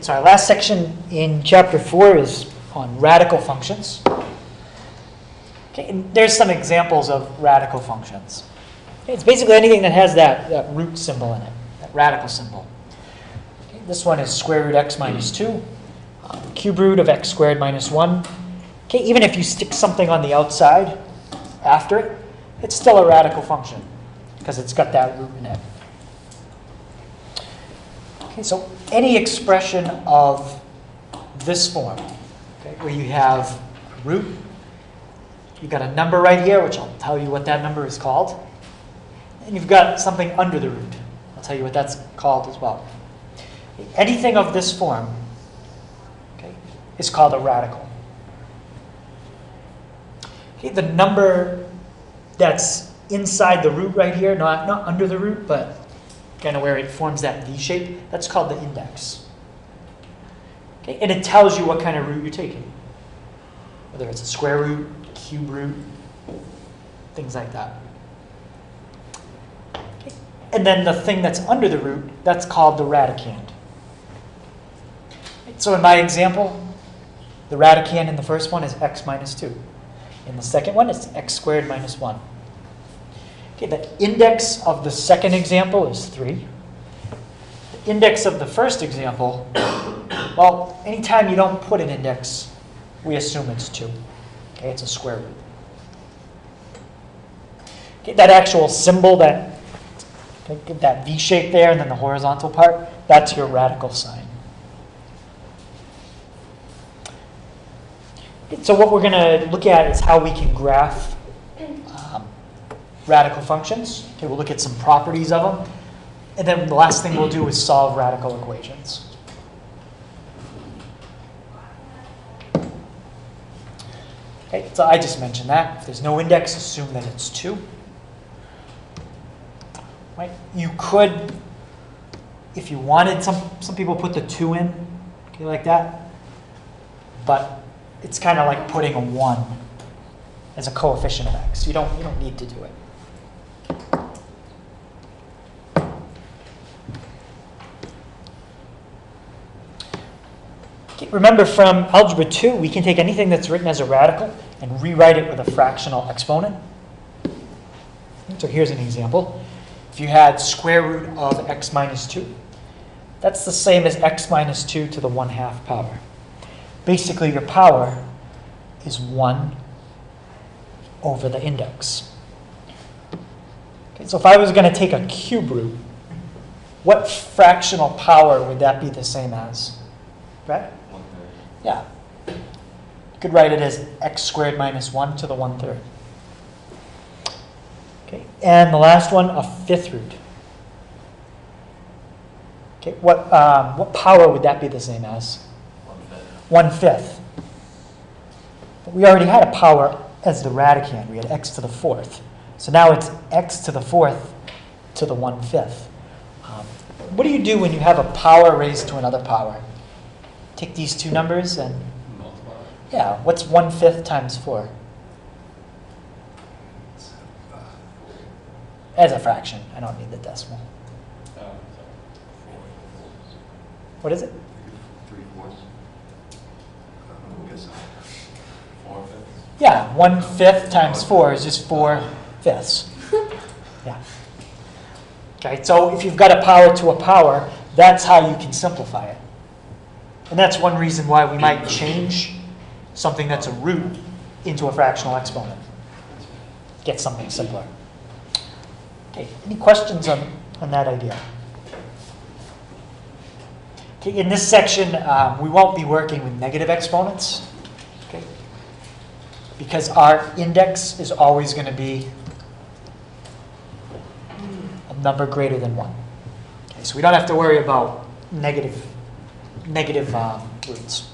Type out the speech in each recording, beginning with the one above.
So our last section in chapter 4 is on radical functions. Okay, and there's some examples of radical functions. Okay, it's basically anything that has that root symbol in it, that radical symbol. Okay, this one is square root x minus 2, cube root of x squared minus 1. Okay, even if you stick something on the outside after it, it's still a radical function because it's got that root in it. Okay, so any expression of this form, okay, where you have root, you've got a number right here, which I'll tell you what that number is called, and you've got something under the root. I'll tell you what that's called as well. Anything of this form, okay, is called a radical. Okay, the number that's inside the root right here, not under the root, but kind of where it forms that V shape, that's called the index. Okay, and it tells you what kind of root you're taking, whether it's a square root, cube root, things like that. Okay. And then the thing that's under the root, that's called the radicand. So in my example, the radicand in the first one is x minus 2. In the second one, it's x squared minus 1. Okay, the index of the second example is 3. The index of the first example, well, anytime you don't put an index, we assume it's 2. Okay, it's a square root. Okay, that actual symbol, that V shape there, and then the horizontal part, that's your radical sign. Okay, so what we're going to look at is how we can graph radical functions. Okay, we'll look at some properties of them. And then the last thing we'll do is solve radical equations. Okay, so I just mentioned that. If there's no index, assume that it's 2. Right? You could, if you wanted, some people put the 2 in, okay, like that. But it's kind of like putting a 1 as a coefficient of x. You don't need to do it. Okay, remember from algebra 2, we can take anything that's written as a radical and rewrite it with a fractional exponent. So here's an example. If you had square root of x minus 2, that's the same as x minus 2 to the 1/2 power. Basically, your power is 1 over the index. Okay, so if I was going to take a cube root, what fractional power would that be the same as? Right? 1/3. Yeah. You could write it as x squared minus 1 to the 1/3. Okay, and the last one, a 5th root. Okay, what power would that be the same as? 1/5. But we already had a power as the radicand. We had x to the 4th. So now it's x to the 4th to the 1/5. What do you do when you have a power raised to another power? Take these two numbers and Multiply. yeah, what's 1/5 times 4? As a fraction. I don't need the decimal. What is it? 3/4. I guess 4/5. Yeah, 1/5 times 4 is just 4/5. Yeah. Okay, so if you've got a power to a power, that's how you can simplify it. And that's one reason why we might change something that's a root into a fractional exponent. Get something simpler. Okay, any questions on that idea? Okay, in this section, we won't be working with negative exponents, okay? Because our index is always going to be a number greater than 1. Okay, so we don't have to worry about negative roots.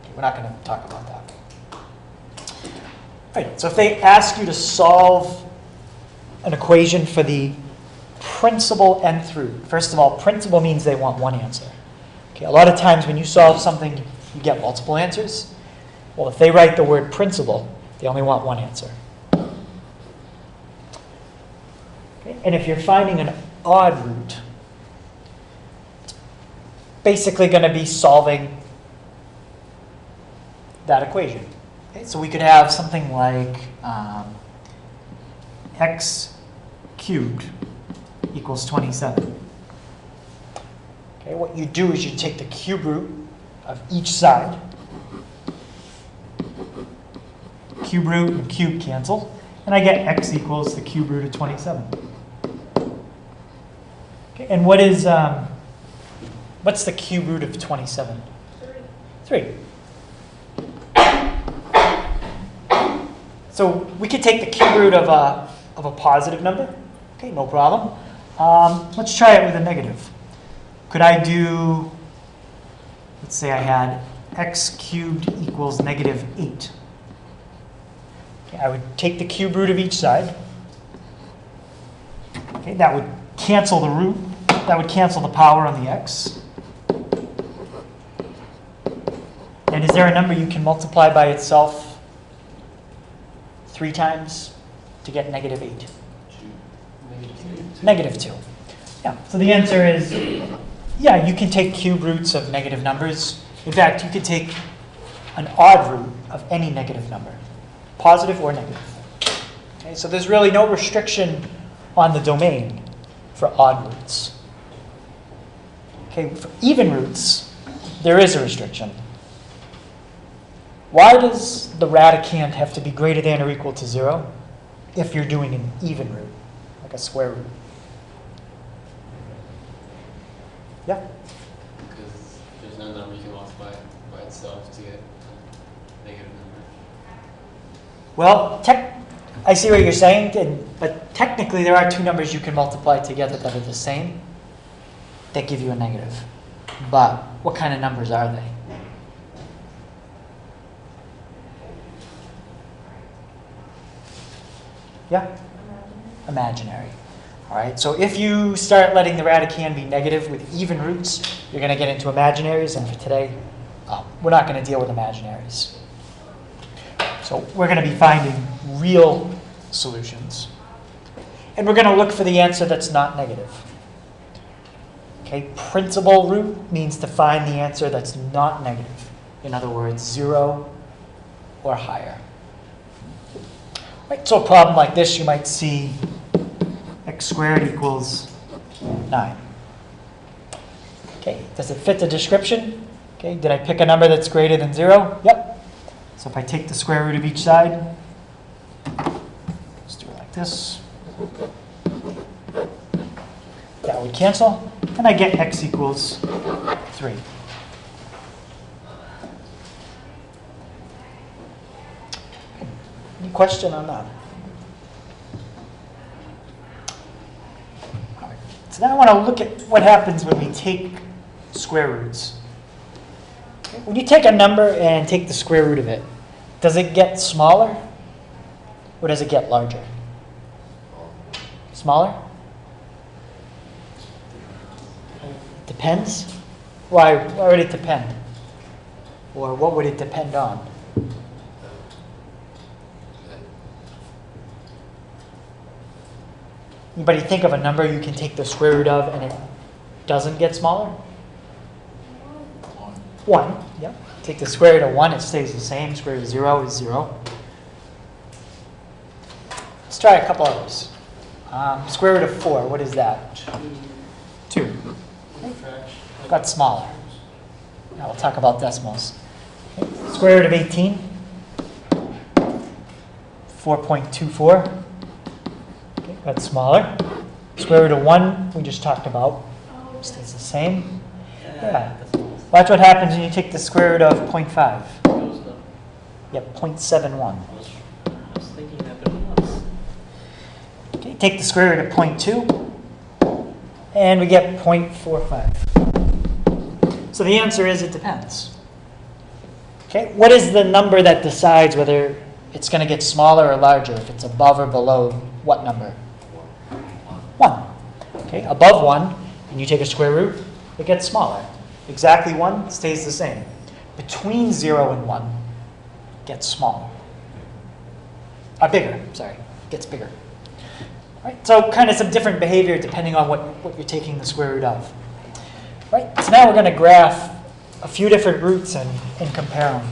Okay, we're not going to talk about that. All right, so if they ask you to solve an equation for the principal nth root, first of all, principal means they want one answer. Okay, a lot of times when you solve something, you get multiple answers. Well, if they write the word principal, they only want one answer. Okay, and if you're finding an odd root, basically going to be solving that equation. Okay, so we could have something like x cubed equals 27. Okay, what you do is you take the cube root of each side. Cube root and cube cancel, and I get x equals the cube root of 27. Okay, and what's the cube root of 27? 3. So we could take the cube root of a positive number. Okay, no problem. Let's try it with a negative. Could I do, let's say I had x cubed equals negative 8. Okay, I would take the cube root of each side. Okay, that would cancel the root. That would cancel the power on the x. And is there a number you can multiply by itself 3 times to get negative 8? Negative 2. Yeah, so the answer is, yeah, you can take cube roots of negative numbers. In fact, you could take an odd root of any negative number, positive or negative. Okay, so there's really no restriction on the domain for odd roots. Okay, for even roots, there is a restriction. Why does the radicand have to be greater than or equal to 0 if you're doing an even root, like a square root? Yeah? Because there's no number you can multiply by itself to get a negative number. Well, I see what you're saying, but technically there are 2 numbers you can multiply together that are the same that give you a negative. But what kind of numbers are they? Yeah? Imaginary. All right, so if you start letting the radicand be negative with even roots, you're going to get into imaginaries, and for today, we're not going to deal with imaginaries. So we're going to be finding real solutions. And we're going to look for the answer that's not negative. Okay, principal root means to find the answer that's not negative. In other words, 0 or higher. Right, so a problem like this, you might see x squared equals 9. Okay, does it fit the description? Okay, did I pick a number that's greater than 0? Yep. So if I take the square root of each side, let's do it like this. That would cancel, and I get x equals 3. Any question on that? All right. So now I want to look at what happens when we take square roots. Okay. When you take a number and take the square root of it, does it get smaller or does it get larger? Smaller? Depends? Why would it depend? Or what would it depend on? Anybody think of a number you can take the square root of and it doesn't get smaller? 1. Yeah. Take the square root of 1, it stays the same. Square root of 0 is 0. Let's try a couple others. Square root of 4, what is that? 2. Got smaller. Now we'll talk about decimals. Okay. Square root of 18, 4.24. Okay, got smaller. Square root of 1, we just talked about. Stays the same. Yeah. Watch what happens when you take the square root of 0.5. Yep, 0.71. Okay, take the square root of 0.2, and we get 0.45. So the answer is it depends. Okay, what is the number that decides whether it's going to get smaller or larger, if it's above or below what number? 1. Okay, above 1, and you take a square root, it gets smaller. Exactly 1 stays the same. Between 0 and 1, it gets smaller. Bigger, sorry, it gets bigger. All right, so kind of some different behavior depending on what you're taking the square root of. All Right, so now we're going to graph a few different roots and compare them.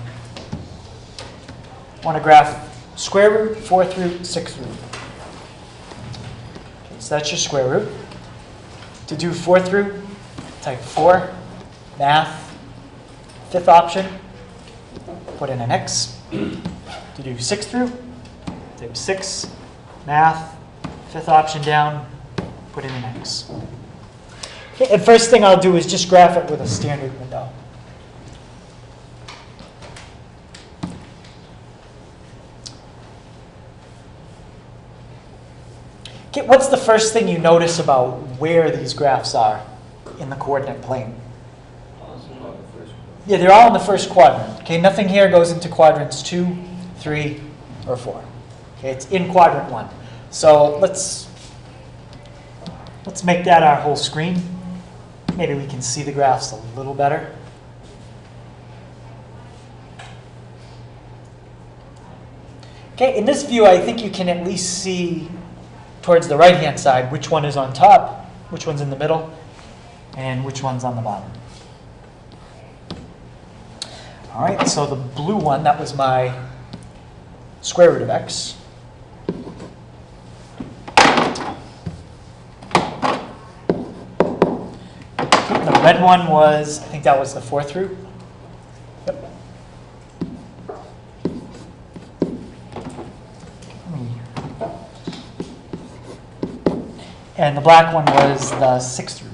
I want to graph square root, fourth root, sixth root. Okay, so that's your square root. To do fourth root, type 4, math, fifth option, put in an x. To do sixth root, type 6, math, fifth option down, put in an x. Okay, and first thing I'll do is just graph it with a standard window. Okay, what's the first thing you notice about where these graphs are in the coordinate plane? Yeah, they're all in the first quadrant. Okay, nothing here goes into quadrants 2, 3, or 4. Okay, it's in quadrant 1. So let's make that our whole screen. Maybe we can see the graphs a little better. Okay, in this view, I think you can at least see towards the right-hand side which one is on top, which one's in the middle, and which one's on the bottom. All right, so the blue one, that was my square root of x. The red one was, I think that was the fourth root. Yep. And the black one was the sixth root.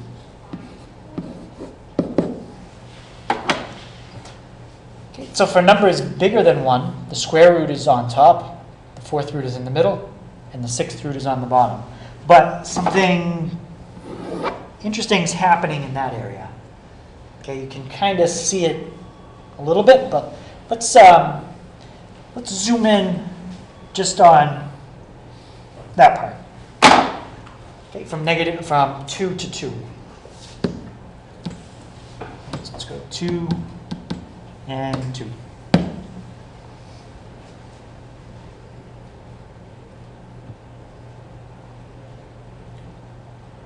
Okay, so for numbers bigger than 1, the square root is on top, the fourth root is in the middle, and the sixth root is on the bottom. But something interesting is happening in that area. Okay, you can kind of see it a little bit, but let's zoom in just on that part. Okay, from 2 to 2. So let's go 2 and 2.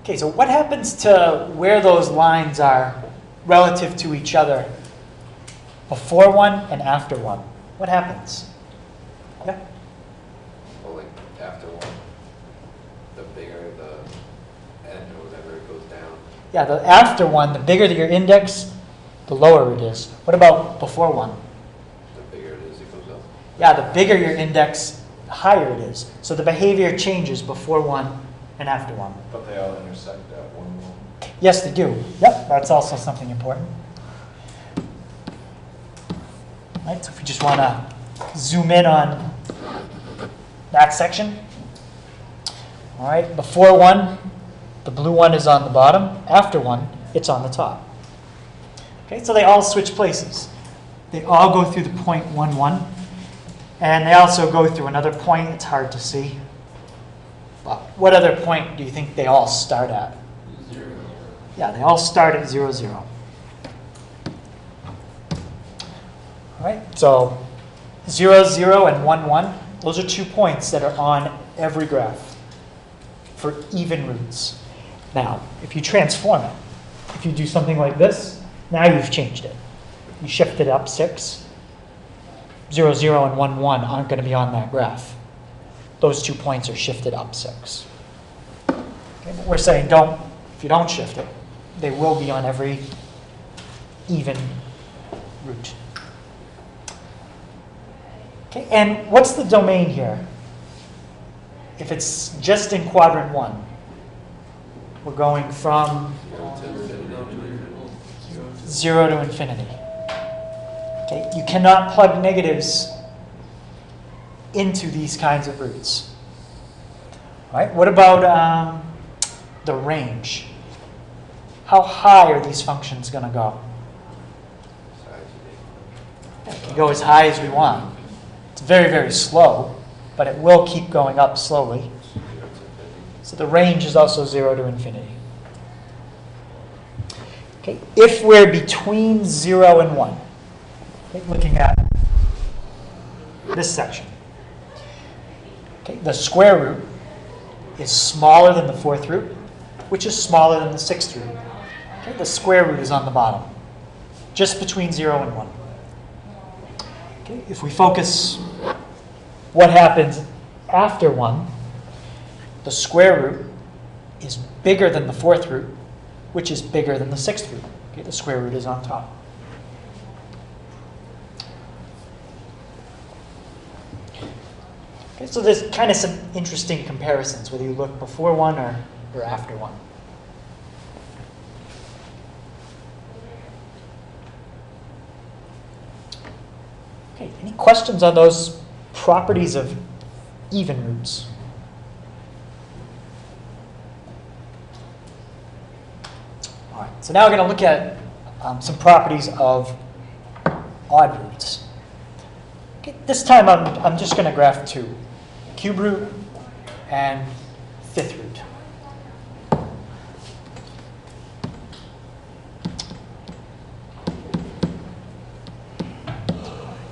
Okay, so what happens to where those lines are relative to each other before 1 and after 1? What happens? Yeah? Well, like after 1, the bigger the end or whatever it goes down. Yeah, the after 1, the bigger your index, the lower it is. What about before 1? The bigger it is, it goes up. Yeah, the bigger your index, the higher it is. So the behavior changes before 1 and after 1. But they all intersect at 1, 1. Yes, they do. Yep, that's also something important. Right, so if we just want to zoom in on that section. All right, before 1, the blue one is on the bottom. After 1, it's on the top. Okay, so they all switch places. They all go through the point 1, 1. And they also go through another point. It's hard to see. But what other point do you think they all start at? 0. Yeah, they all start at 0, 0. All right, so 0, 0, and 1, 1, those are 2 points that are on every graph for even roots. Now, if you transform it, if you do something like this, now you've changed it. You shift it up 6. 0, 0, and 1, 1 aren't going to be on that graph. Those 2 points are shifted up 6. Okay, but we're saying if you don't shift it, they will be on every even root. Okay, and what's the domain here? If it's just in quadrant 1, we're going from 0 to infinity. Okay, you cannot plug negatives into these kinds of roots. All right, what about the range? How high are these functions going to go? It can go as high as we want. It's very, very slow, but it will keep going up slowly. So the range is also 0 to infinity. Okay, if we're between 0 and 1, okay, looking at this section, okay, the square root is smaller than the fourth root, which is smaller than the sixth root. Okay, the square root is on the bottom, just between 0 and 1. Okay, if we focus what happens after 1, the square root is bigger than the fourth root, which is bigger than the sixth root. Okay, the square root is on top. Okay, so there's kind of some interesting comparisons, whether you look before 1 or after 1. Okay, any questions on those properties of even roots? All right, so now we're going to look at some properties of odd roots. Okay, this time I'm just going to graph two, cube root and fifth root.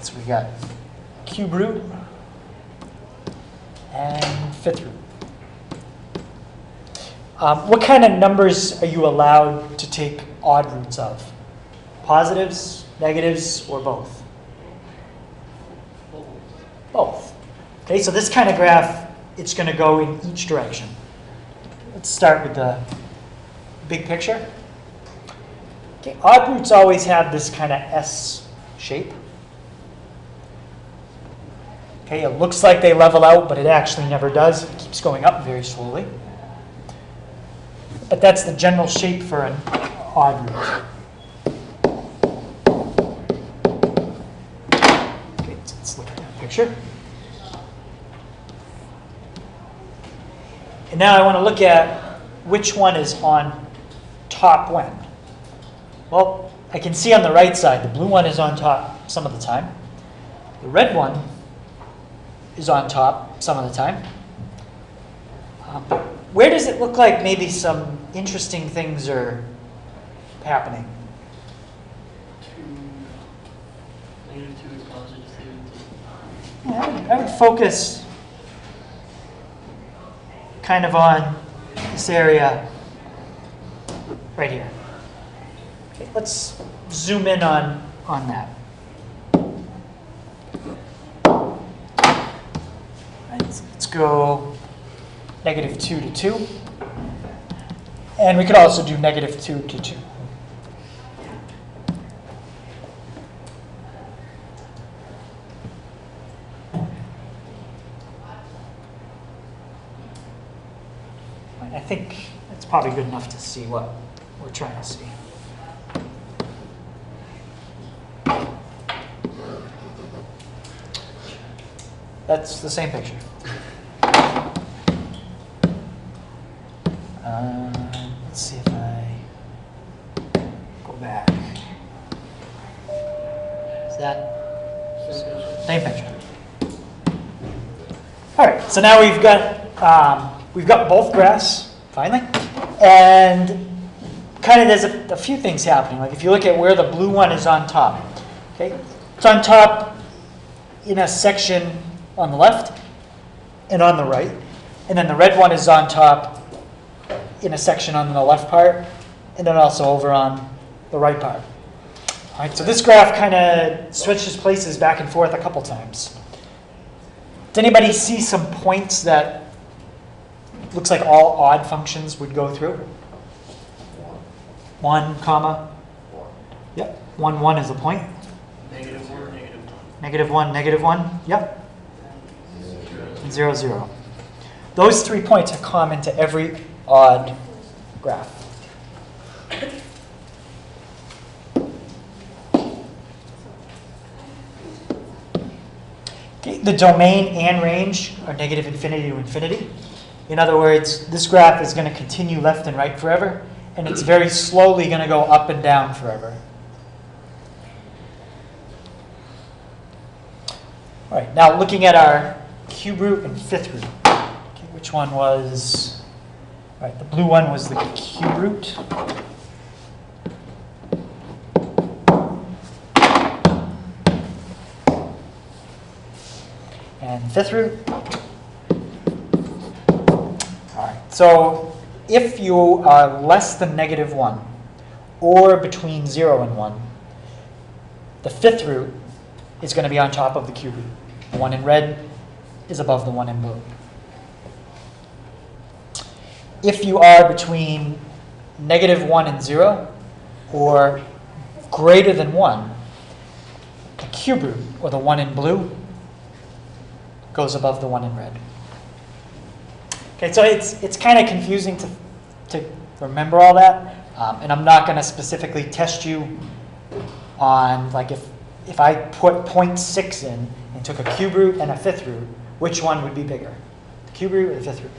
So we got cube root and fifth root. What kind of numbers are you allowed to take odd roots of? Positives, negatives, or both? Both. Okay, so this kind of graph, it's going to go in each direction. Let's start with the big picture. Okay, odd roots always have this kind of S shape. Okay, it looks like they level out, but it actually never does. It keeps going up very slowly. But that's the general shape for an odd root. Okay, so let's look at that picture. And now I want to look at which one is on top when. Well, I can see on the right side, the blue one is on top some of the time. The red one is on top some of the time. Where does it look like maybe some interesting things are happening? -2 is positive 2. Yeah, I would focus kind of on this area right here. Okay, let's zoom in on that. Right, so let's go -2 to 2. And we could also do -2 to 2. I think it's probably good enough to see what we're trying to see. That's the same picture. Let's see if I go back. Is that same picture? All right. So now we've got both graphs finally, and kind of there's a few things happening. Like if you look at where the blue one is on top, okay, it's on top in a section on the left and on the right, and then the red one is on top in a section on the left part, and then also over on the right part. All right, so this graph kind of switches places back and forth a couple times. Does anybody see some points that looks like all odd functions would go through? 1, comma? 1. Yep, 1, 1 is a point. -1, -1. -1, -1, yep. And 0, 0. Those 3 points are common to every odd graph. Okay, the domain and range are -infinity to infinity. In other words, this graph is going to continue left and right forever, and it's very slowly going to go up and down forever. All right, now looking at our cube root and fifth root. Okay, which one was... All right, the blue one was the cube root. And fifth root. All right, so if you are less than -1, or between 0 and 1, the fifth root is going to be on top of the cube root. The one in red is above the one in blue. If you are between -1 and 0, or greater than 1, the cube root, or the one in blue, goes above the one in red. Okay, so it's kind of confusing to remember all that, and I'm not going to specifically test you on, like, if I put 0.6 in and took a cube root and a fifth root, which one would be bigger? The cube root or the fifth root?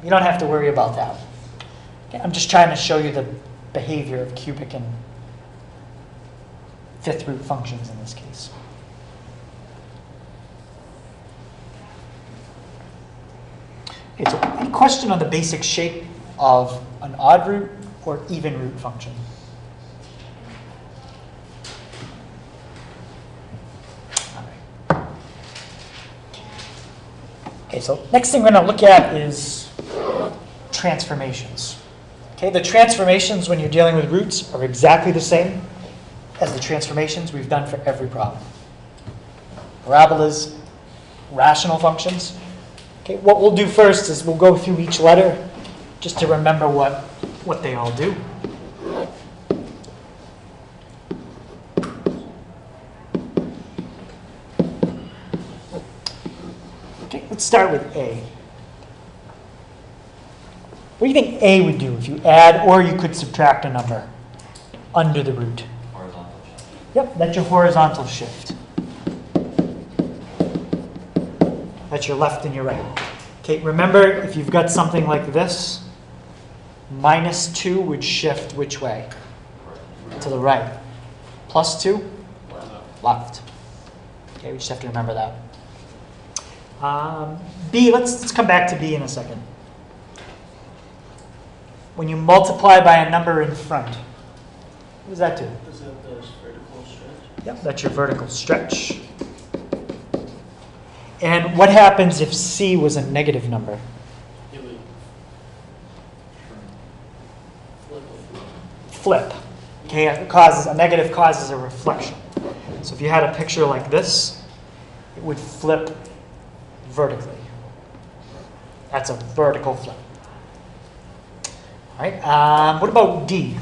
You don't have to worry about that. Okay, I'm just trying to show you the behavior of cubic and fifth root functions in this case. Okay, so any question on the basic shape of an odd root or even root function? All right. Okay, so next thing we're going to look at is transformations. Okay, the transformations when you're dealing with roots are exactly the same as the transformations we've done for every problem. Parabolas, rational functions. Okay, what we'll do first is we'll go through each letter just to remember what they all do. Okay, let's start with A. What do you think A would do if you add or you could subtract a number under the root? Horizontal shift. Yep, that's your horizontal shift. That's your left and your right. Okay, remember, if you've got something like this, -2 would shift which way? To the right. +2? Left. Okay, we just have to remember that. B, let's come back to B in a second. When you multiply by a number in front, what does that do? Is that the vertical stretch? Yep, that's your vertical stretch. And what happens if C was a negative number? It would Flip. Okay, a negative causes a reflection. So if you had a picture like this, it would flip vertically. That's a vertical flip. All right, what about D?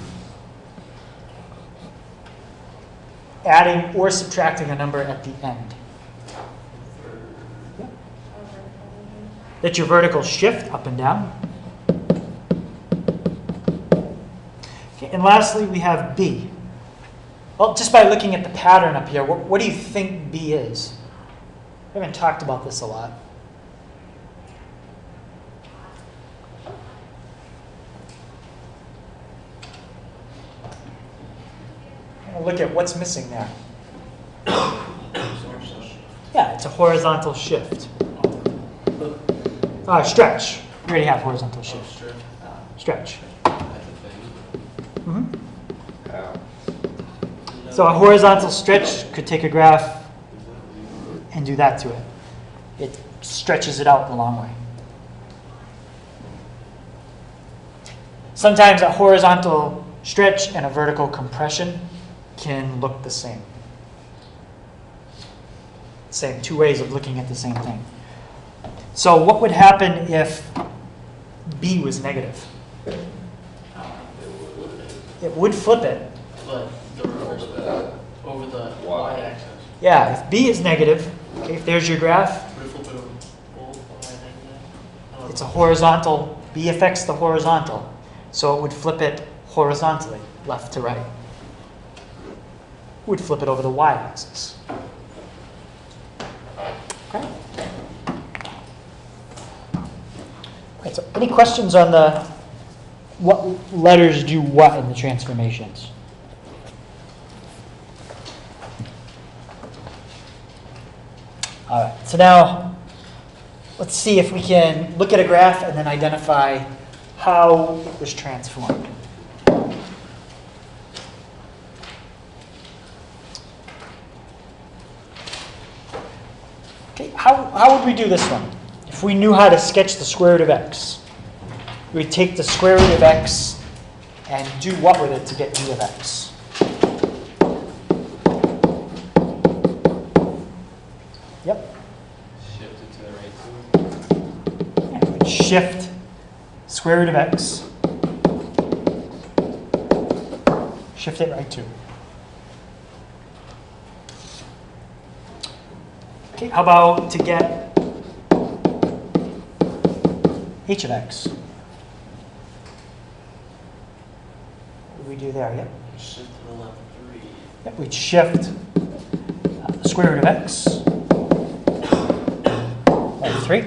Adding or subtracting a number at the end. That's your vertical shift, up and down. Okay, and lastly, we have B. Well, just by looking at the pattern up here, what do you think B is? We haven't talked about this a lot. Look at what's missing there. Yeah, it's a horizontal shift. Stretch. You already have horizontal shift. Stretch. Mm-hmm. So a horizontal stretch could take a graph and do that to it. It stretches it out the long way. Sometimes a horizontal stretch and a vertical compression can look the same. Same, two ways of looking at the same thing. So what would happen if B was negative? It would flip it. But the reverse over the y-axis. Yeah, if B is negative, okay, if there's your graph, Would it flip it over both y-axis? it's a horizontal, B affects the horizontal. So it would flip it horizontally, left to right. Would flip it over the y-axis. Okay. Right, so any questions on the what letters do what in the transformations? All right, so now let's see if we can look at a graph and then identify how it was transformed. Okay, how would we do this one? If we knew how to sketch the square root of x, we would take the square root of x and do what with it to get g of x? Yep. Shift it to the right too. And we'd shift square root of x, shift it right 2. Okay, how about to get h of x? What do we do there? Yep. Shift to the left 3. Yep, we'd shift the square root of x by 3.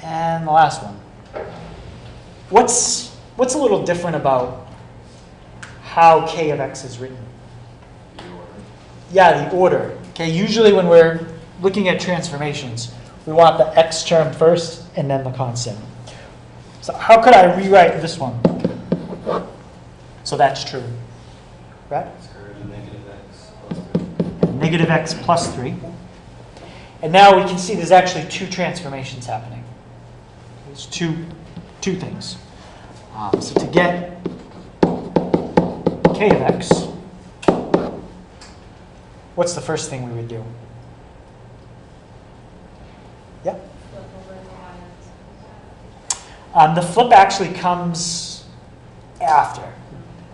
And the last one. What's a little different about how k of x is written? The order. Yeah, the order. Okay, usually when we're looking at transformations, we want the x term first and then the constant. So how could I rewrite this one? So that's true. Right? Square root of negative x plus 3. Negative x plus 3. And now we can see there's actually 2 transformations happening. There's two things. So to get k of x, what's the first thing we would do? Yep. The flip actually comes after.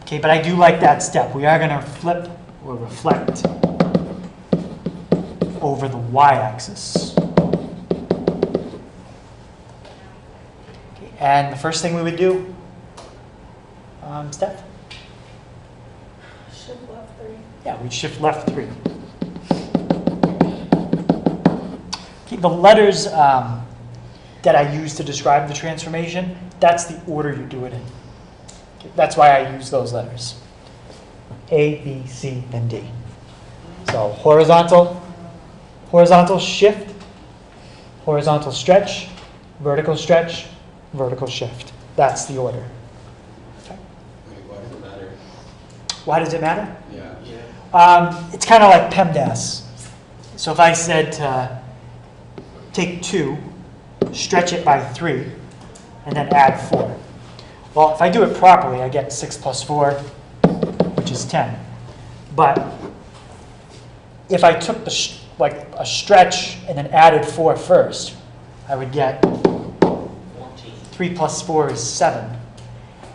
Okay, but I do like that step. We are going to flip or reflect over the y-axis. Okay, and the first thing we would do, Steph? Shift left 3. Yeah, we'd shift left 3. Okay, the letters that I use to describe the transformation, that's the order you do it in. Okay, that's why I use those letters. A, B, C, and D. So horizontal shift, horizontal stretch, vertical shift. That's the order. Okay. Wait, why does it matter? Why does it matter? Yeah. It's kind of like PEMDAS. So if I said take 2, stretch it by 3, and then add 4. Well, if I do it properly, I get 6 plus 4, which is 10. But if I took like a stretch and then added 4 first, I would get 3 plus 4 is 7.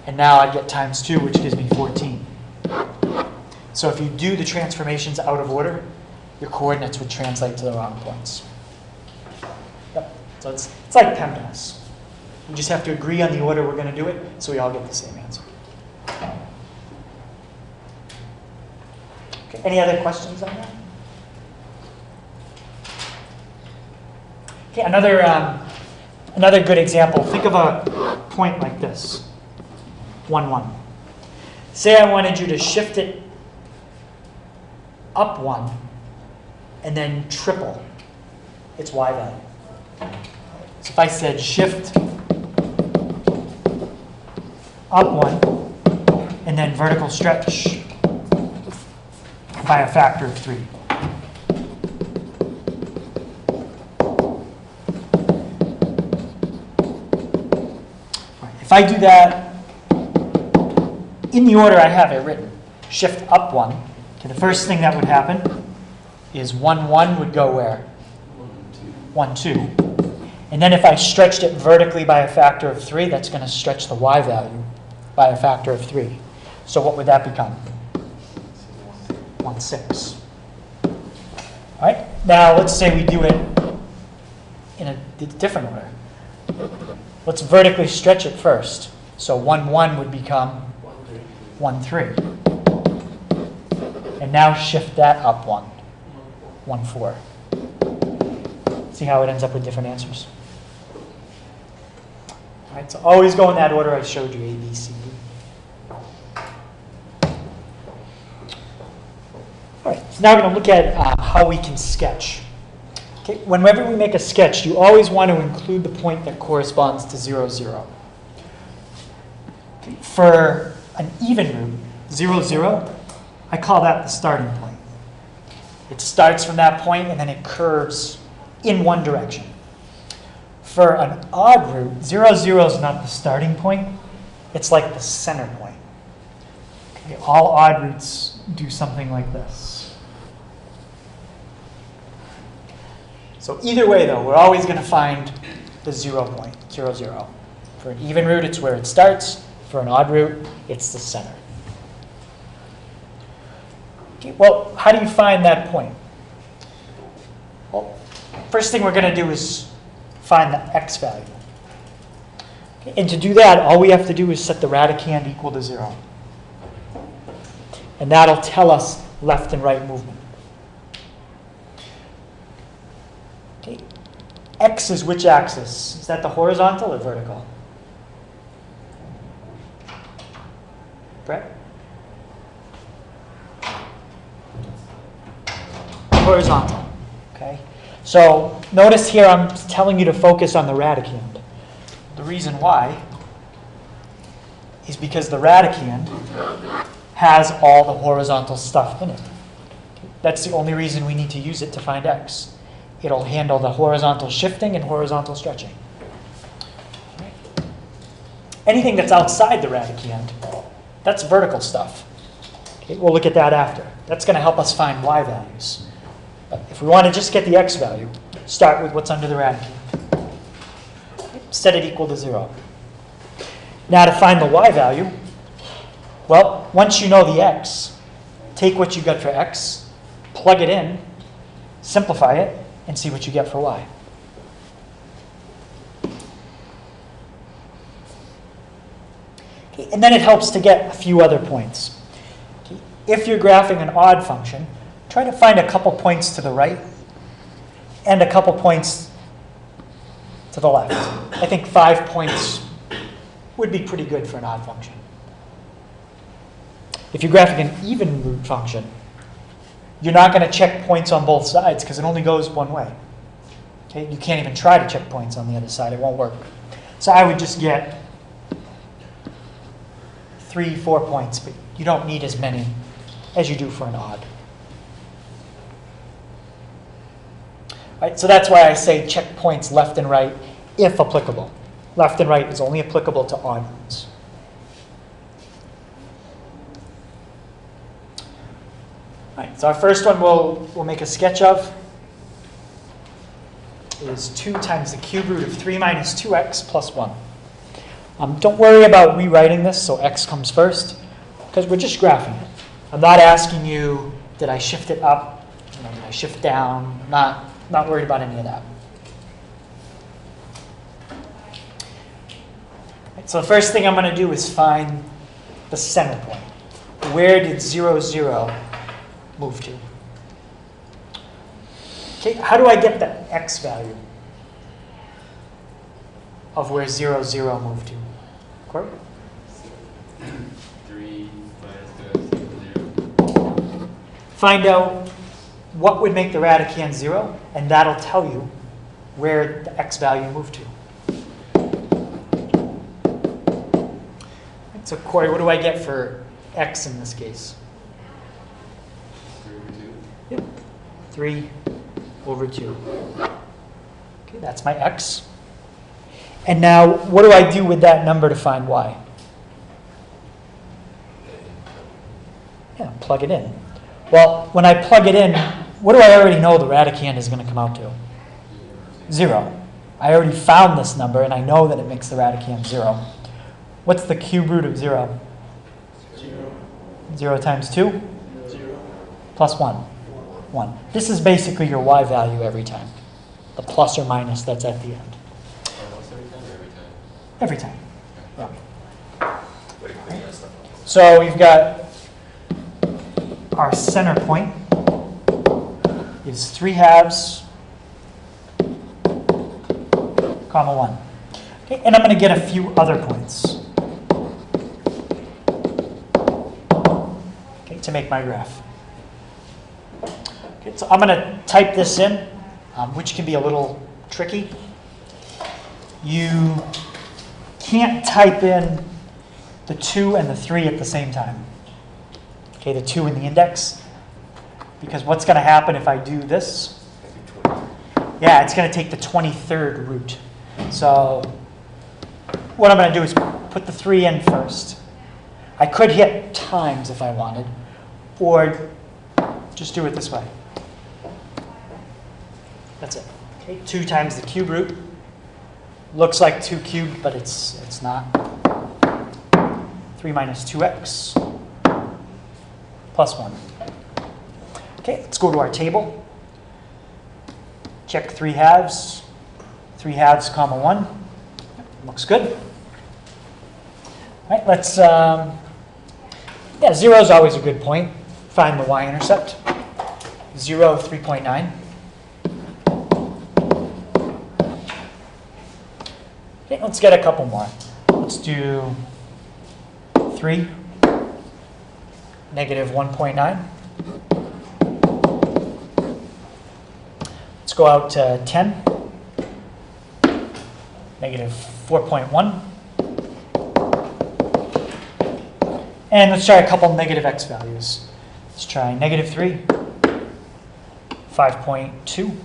And now I'd get times 2, which gives me 14. So if you do the transformations out of order, your coordinates would translate to the wrong points. Yep. So it's like PEMDAS. We just have to agree on the order we're going to do it, so we all get the same answer. Okay. Any other questions on that? Okay, another good example. Think of a point like this, 1, 1. Say I wanted you to shift it up 1 and then triple its y value. So if I said shift up 1 and then vertical stretch by a factor of 3. If I do that in the order I have it written, shift up 1, okay, the first thing that would happen is 1, 1 would go where? 1, 2. And then if I stretched it vertically by a factor of 3, that's going to stretch the y value by a factor of 3. So what would that become? 1, 6. All right, now let's say we do it in a different order. Let's vertically stretch it first. So 1, 1 would become 1, 3. And now shift that up 1, 1, 4. See how it ends up with different answers? All right, so always go in that order I showed you, A, B, C, D. All right, so now we're going to look at how we can sketch. Okay, whenever we make a sketch, you always want to include the point that corresponds to 0, 0. Okay, for an even root, 0, 0, I call that the starting point. It starts from that point and then it curves in one direction. For an odd root, 0, 0 is not the starting point. It's like the center point. Okay, all odd roots do something like this. So either way, though, we're always going to find the 0 point, 0, 0. For an even root, it's where it starts. For an odd root, it's the center. Okay, well, how do you find that point? Well, first thing we're going to do is find the x value. Okay, and to do that, all we have to do is set the radicand equal to 0. And that'll tell us left and right movement. Okay. X is which axis? Is that the horizontal or vertical? Brett? Horizontal. Okay. So notice here I'm telling you to focus on the radicand. The reason why is because the radicand has all the horizontal stuff in it. That's the only reason we need to use it to find x. It'll handle the horizontal shifting and horizontal stretching. Okay. Anything that's outside the radicand, that's vertical stuff. Okay, we'll look at that after. That's going to help us find y values. But if we want to just get the x value, start with what's under the radicand. Set it equal to 0. Now to find the y value, well, once you know the x, take what you got for x, plug it in, simplify it, and see what you get for y. Okay, and then it helps to get a few other points. Okay, if you're graphing an odd function, try to find a couple points to the right and a couple points to the left. I think 5 points would be pretty good for an odd function. If you're graphing an even root function, you're not going to check points on both sides because it only goes one way. Okay? You can't even try to check points on the other side. It won't work. So I would just get 3, 4 points, but you don't need as many as you do for an odd. Right, so that's why I say check points left and right if applicable. Left and right is only applicable to odd roots. All right, so our first one we'll make a sketch of is 2 times the cube root of 3 minus 2x plus 1. Don't worry about rewriting this so x comes first, because we're just graphing it. I'm not asking you, did I shift it up? Did I shift down? Not worried about any of that. Right, so the first thing I'm going to do is find the center point. Where did 0, 0 move to? Okay, how do I get the x value of where 0, 0 moved to? Corey? 3 minus 2x equals 0. Find out what would make the radicand 0, and that'll tell you where the x value moved to. So Corey, what do I get for x in this case? 3 over 2. Yep. 3 over 2. Okay, that's my x. And now, what do I do with that number to find y? Yeah, plug it in. Well, when I plug it in, what do I already know the radicand is going to come out to? 0. I already found this number, and I know that it makes the radicand 0. What's the cube root of 0? 0. 0 times 2? 0. Plus 1. 1. This is basically your y value every time. The plus or minus that's at the end. Almost every time or every time? Every time. Yeah. So we've got our center point is 3/2, comma 1. Okay, and I'm going to get a few other points. Okay, to make my graph. Okay, so I'm going to type this in, which can be a little tricky. You can't type in the 2 and the 3 at the same time. Okay, the 2 in the index. Because what's going to happen if I do this? Yeah, it's going to take the 23rd root. So what I'm going to do is put the 3 in first. I could hit times if I wanted, or just do it this way. That's it. Okay, 2 times the cube root. Looks like 2 cubed, but it's not. 3 minus 2x plus 1. Okay, let's go to our table. Check 3 halves. 3 halves, comma 1. Looks good. All right, let's, yeah, 0 is always a good point. Find the y-intercept. 0, 3.9. Okay, let's get a couple more. Let's do 3, negative 1.9. Let's go out to 10, negative 4.1. And let's try a couple negative x values. Let's try negative 3, 5.2.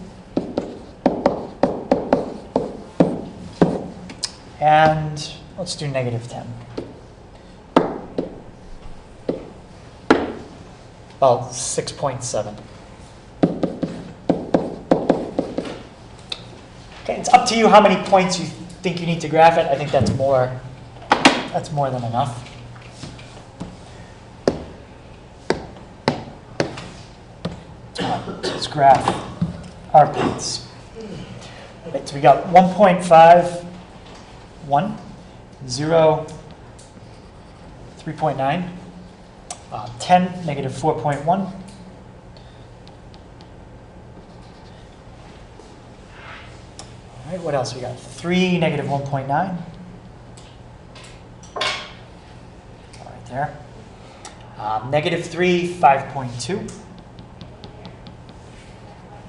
And let's do negative 10. Well, 6.7. Okay, it's up to you how many points you think you need to graph it. I think that's more than enough. Let's graph our points. Right, so we got 1.5, 1, 0, 3.9, 10, negative 4.1. All right, what else we got? 3, negative 1.9. Right there. Negative 3, 5.2.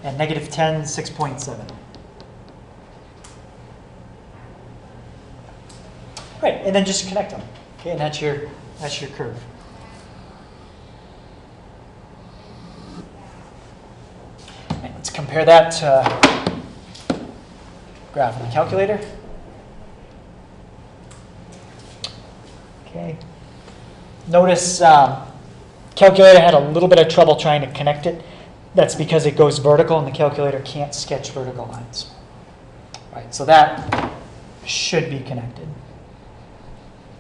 And negative 10, 6.7. Right, and then just connect them. Okay, and that's your curve. Right, let's compare that to graph on the calculator. Okay. Notice calculator had a little bit of trouble trying to connect it. That's because it goes vertical and the calculator can't sketch vertical lines. Right, so that should be connected.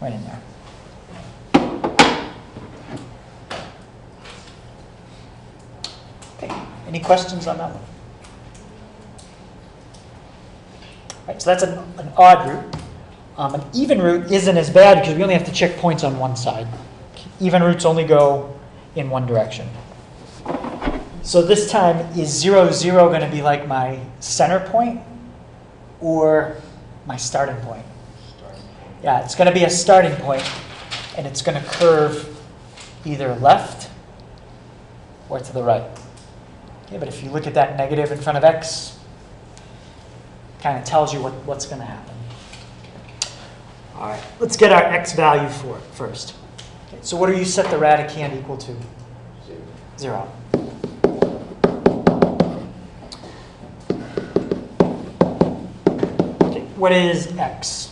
Right in there. Okay, any questions on that one? All right, so that's an odd root. An even root isn't as bad because we only have to check points on one side. Even roots only go in one direction. So this time, is 0, 0 going to be like my center point or my starting point? Yeah, it's going to be a starting point, and it's going to curve either left or to the right. Okay, but if you look at that negative in front of x, it kind of tells you what's going to happen. All right, let's get our x value for it first. Okay, so what do you set the radicand equal to? 0. Okay, what is x?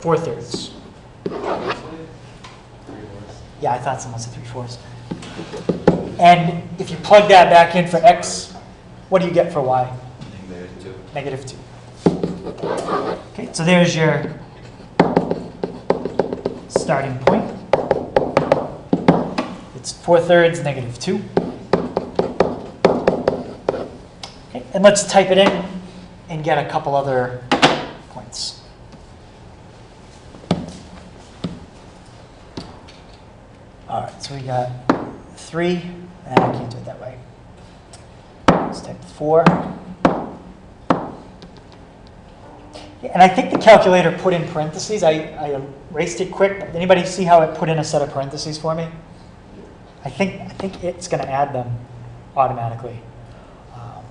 4/3. Yeah, I thought someone said 3/4. And if you plug that back in for x, what do you get for y? Negative 2. -2. Okay, so there's your starting point. It's 4/3, -2. Okay, and let's type it in and get a couple other points. All right, so we got 3, and I can't do it that way. Let's type 4. And I think the calculator put in parentheses. I erased it quick. But anybody see how it put in a set of parentheses for me? I think it's going to add them automatically.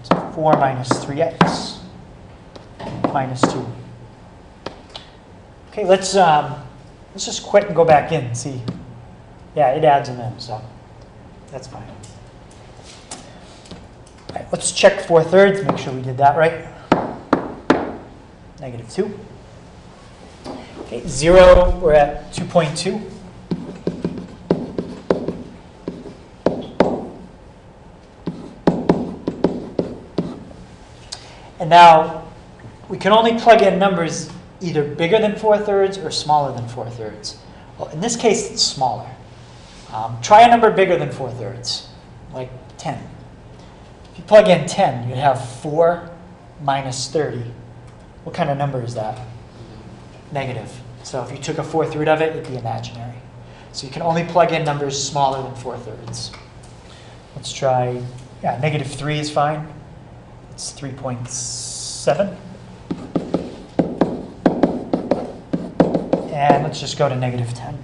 So 4 minus 3x minus 2. Okay, let's just quit and go back in and see. Yeah, it adds them in, so that's fine. All right, let's check 4/3, make sure we did that right. -2. Okay, 0, we're at 2.2. And now, we can only plug in numbers either bigger than 4/3 or smaller than 4/3. Well, in this case, it's smaller. Try a number bigger than 4/3, like 10. If you plug in 10, you'd have 4 minus 30. What kind of number is that? Negative. So if you took a 4th root of it, it'd be imaginary. So you can only plug in numbers smaller than 4/3. Let's try, yeah, -3 is fine. It's 3.7. And let's just go to -10.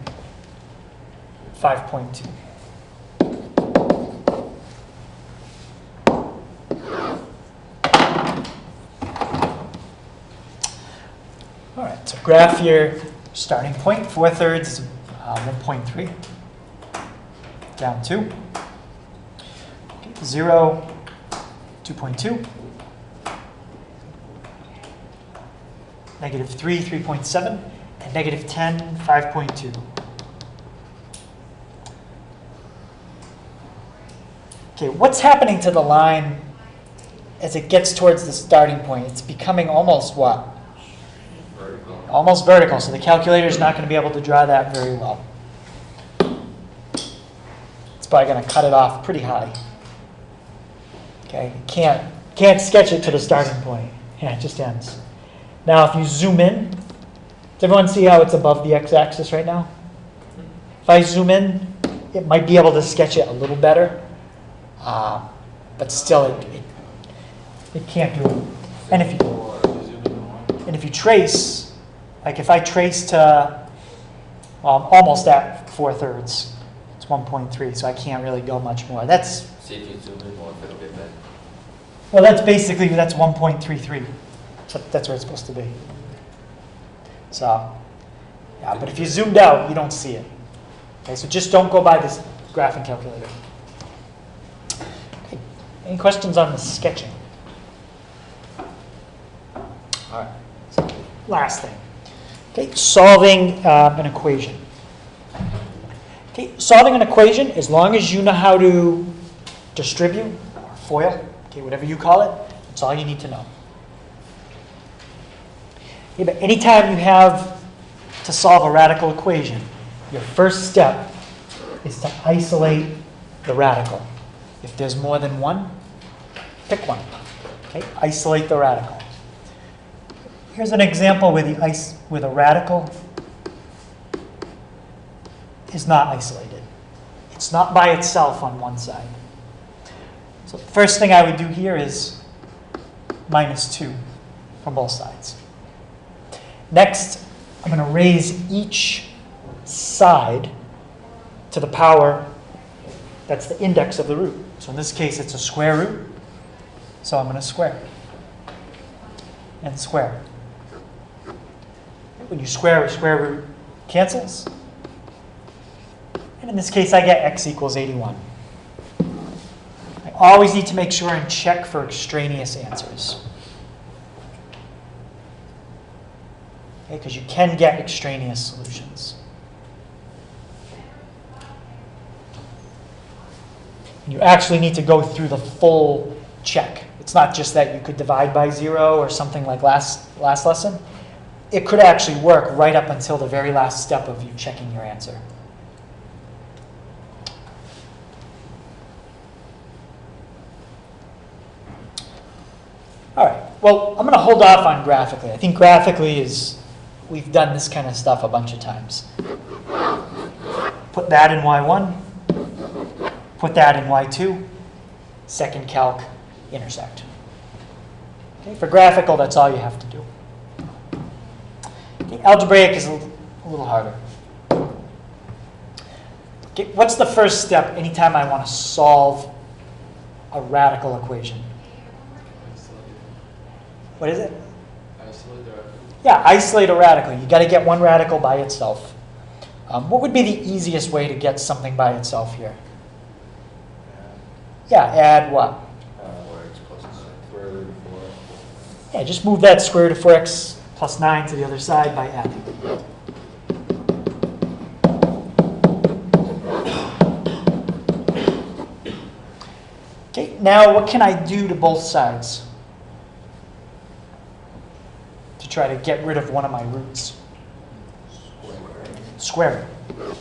5.2. All right, so graph your starting point. 4/3 is 1.3. Down 2. 0, 2.2. -3, 3.7. And -10, 5.2. Okay, what's happening to the line as it gets towards the starting point? It's becoming almost what? Vertical. Almost vertical, so the calculator is not going to be able to draw that very well. It's probably going to cut it off pretty high. Okay, can't sketch it to the starting point. Yeah, it just ends. Now, if you zoom in, does everyone see how it's above the x-axis right now? If I zoom in, it might be able to sketch it a little better, but still, it can't do it. And if you trace, like if I trace to almost at 4/3, it's 1.3, so I can't really go much more. That's See if you zoom in more, if it'll get better. well, that's 1.33. So that's where it's supposed to be. So, yeah, but if you zoomed out, you don't see it. Okay, so just don't go by this graphing calculator. Okay, any questions on the sketching? All right, so last thing. Okay, solving an equation. Okay, solving an equation, as long as you know how to distribute, or FOIL, okay, whatever you call it, that's all you need to know. Okay, but anytime you have to solve a radical equation, your first step is to isolate the radical. If there's more than one, pick one. Okay, isolate the radical. Here's an example where the radical is not isolated. It's not by itself on one side. So the first thing I would do here is -2 from both sides. Next, I'm going to raise each side to the power that's the index of the root. So in this case, it's a square root. So I'm going to square and square. When you square, a square root cancels. And in this case, I get x equals 81. I always need to make sure and check for extraneous answers. Okay, because you can get extraneous solutions. And you actually need to go through the full check. It's not just that you could divide by 0 or something like last lesson. It could actually work right up until the very last step of you checking your answer. All right, well, I'm going to hold off on graphically. I think graphically we've done this kind of stuff a bunch of times. Put that in y1, put that in y2, second calc, intersect. Okay, for graphical, that's all you have to do. Okay, algebraic is a little harder. Okay, what's the first step anytime I want to solve a radical equation? What is it? Isolate the radical. Yeah, isolate a radical. You got to get one radical by itself. What would be the easiest way to get something by itself here? Yeah, add what? Yeah, just move that square root of 4x plus 9 to the other side by adding. Okay, now what can I do to both sides to try to get rid of one of my roots? Square it.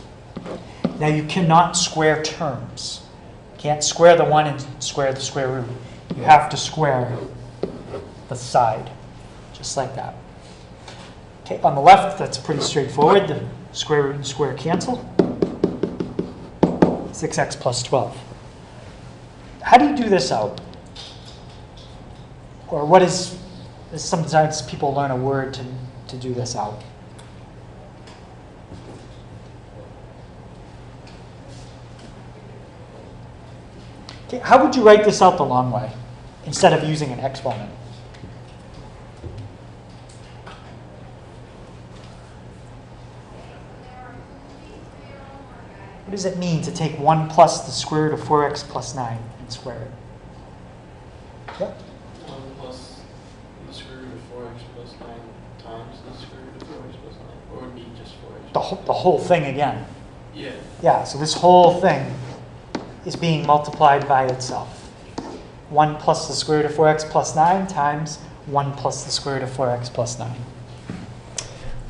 Now you cannot square terms. You can't square the one and square the square root. You have to square the side, just like that. Okay, on the left, that's pretty straightforward. The square root and square cancel. 6x plus 12. How do you do this out? Or what is, sometimes people learn a word to do this out. Okay, how would you write this out the long way instead of using an exponent? What does it mean to take 1 plus the square root of 4x plus 9 and square it? Yep. 1 plus the square root of 4x plus 9 times the square root of 4x plus 9, or would it be just 4x? The whole thing again. Yeah. Yeah, so this whole thing is being multiplied by itself. 1 plus the square root of 4x plus 9 times 1 plus the square root of 4x plus 9.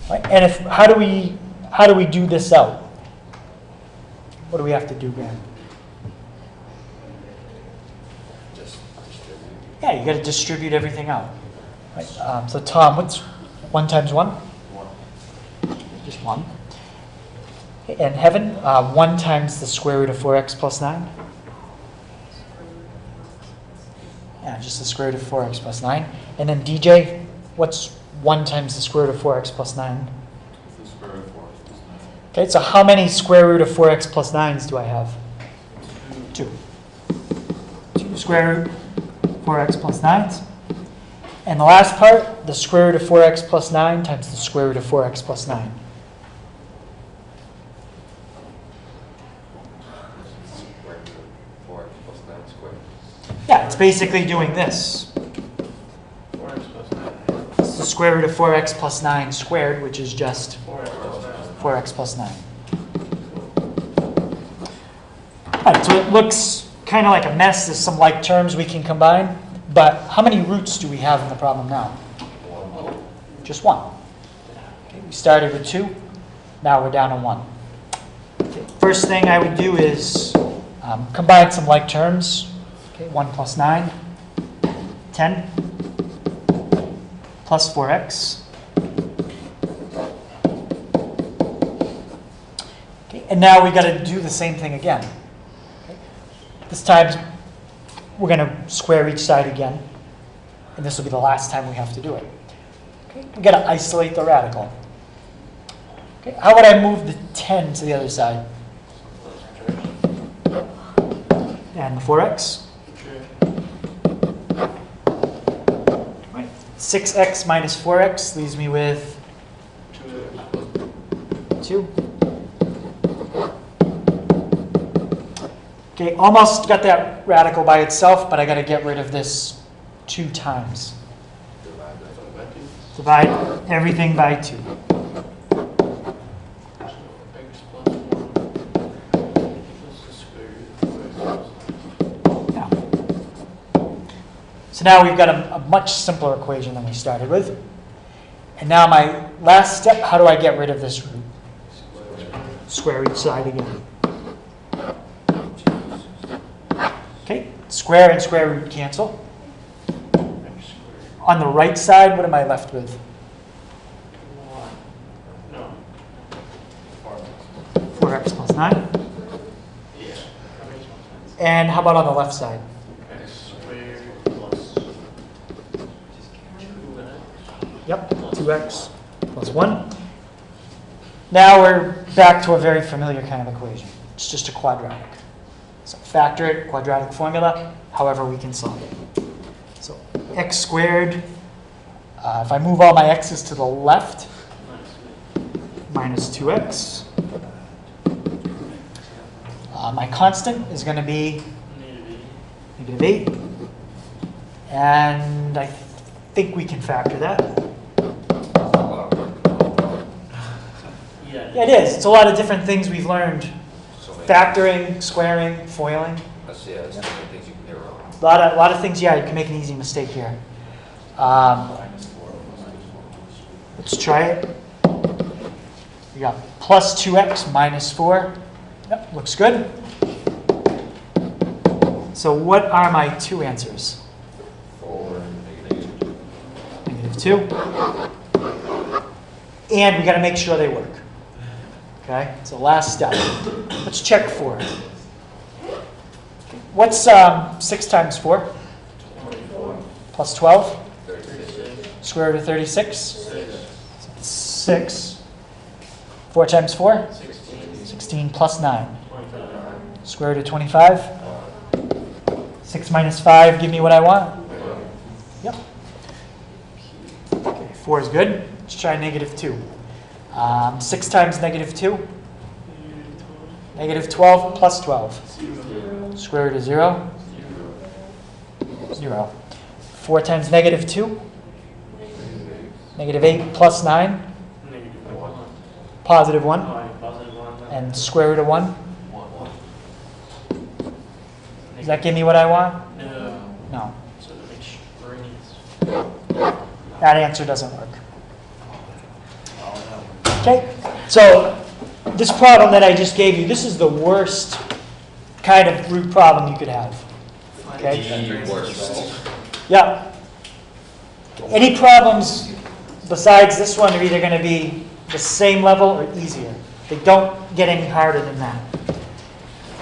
Right? And how do we do this out? What do we have to do again? Just distribute. Yeah, you got to distribute everything out. Right? So Tom, what's 1 times 1? 1. Just 1. Okay, and Heaven, 1 times the square root of 4x plus 9? Yeah, just the square root of 4x plus 9. And then DJ, what's 1 times the square root of 4x plus 9? The square root of 4x plus 9. Okay, so how many square root of 4x plus 9s do I have? 2. 2 square root 4x plus 9s. And the last part, the square root of 4x plus 9 times the square root of 4x plus 9. Square root of 4x plus 9 squared. Yeah, it's basically doing this. 4x plus 9. It's the square root of 4x plus 9 squared, which is just 4x plus 9. 4x plus 9. All right, so it looks kind of like a mess. There's some like terms we can combine. But how many roots do we have in the problem now? 1. Just 1. Okay, we started with 2. Now we're down to 1. Okay, first thing I would do is combine some like terms. Okay, 1 plus 9, 10, plus 4x. Okay, and now we got to do the same thing again. Okay, this time we're going to square each side again, and this will be the last time we have to do it. Okay, we got to isolate the radical. Okay, how would I move the 10 to the other side? And the 4x? Right. 6x minus 4x leaves me with 2. Okay, almost got that radical by itself, but I got to get rid of this 2 times. Divide everything by 2. Yeah. So now we've got a much simpler equation than we started with. And now my last step, how do I get rid of this root? Square each side again. Okay, square and square root cancel. On the right side, what am I left with? 4x plus 9. And how about on the left side? X squared plus 2x. Yep, 2x plus 1. Now we're back to a very familiar kind of equation. It's just a quadratic. So factor it, quadratic formula, however we can solve it. So x squared, if I move all my x's to the left, minus 2x. My constant is going to be negative 8. And I think we can factor that. Yeah. Yeah, it is. It's a lot of different things we've learned. So many- Factoring, squaring, foiling. That's so many things you can get wrong. A lot of things, yeah, you can make an easy mistake here. Let's try it. We got plus 2x minus 4. Yep, looks good. So what are my two answers? 4, -2. -2. And we got to make sure they work. Okay, it's the last step. Let's check 4. What's 6 times 4? 24. Plus 12? 36. Square root of 36? 6. 6. 4 times 4? 16. 16 plus 9. 25. Square root of 25? 6 minus 5, give me what I want? Yep. Okay, 4 is good. Let's try -2. 6 times -2? -12 plus 12. 0. Square root of 0? 0. 4 times -2? -8 plus 9? -1. Positive 1. Positive 1. And square root of 1? Does that give me what I want? No. No. So it makes brains. That answer doesn't work. Okay, so this problem that I just gave you, this is the worst kind of root problem you could have. Okay? The worst. Yeah. Any problems besides this one are either going to be the same level or easier. They don't get any harder than that.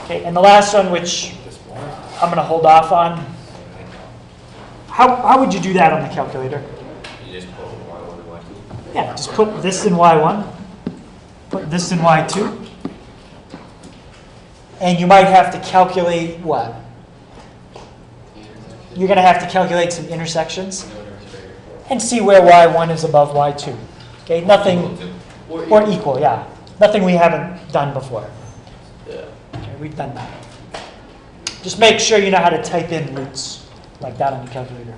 Okay, and the last one, which I'm going to hold off on. How would you do that on the calculator? You just put Y1 and Y2. Yeah, just put this in Y1, put this in Y2, and you might have to calculate what? You're going to have to calculate some intersections and see where Y1 is above Y2. Okay, nothing, or equal, yeah. Nothing we haven't done before. Yeah. Okay, we've done that. Just make sure you know how to type in roots like that on the calculator.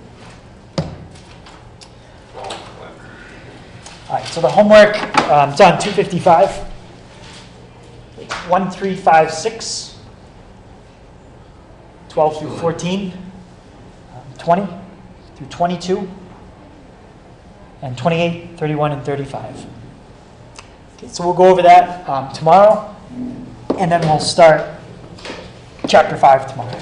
All right, so the homework, it's on 255. 1, 3, 5, 6, 12 through 14, 20 through 22, and 28, 31, and 35. Okay, so we'll go over that tomorrow, and then we'll start Chapter 5 tomorrow.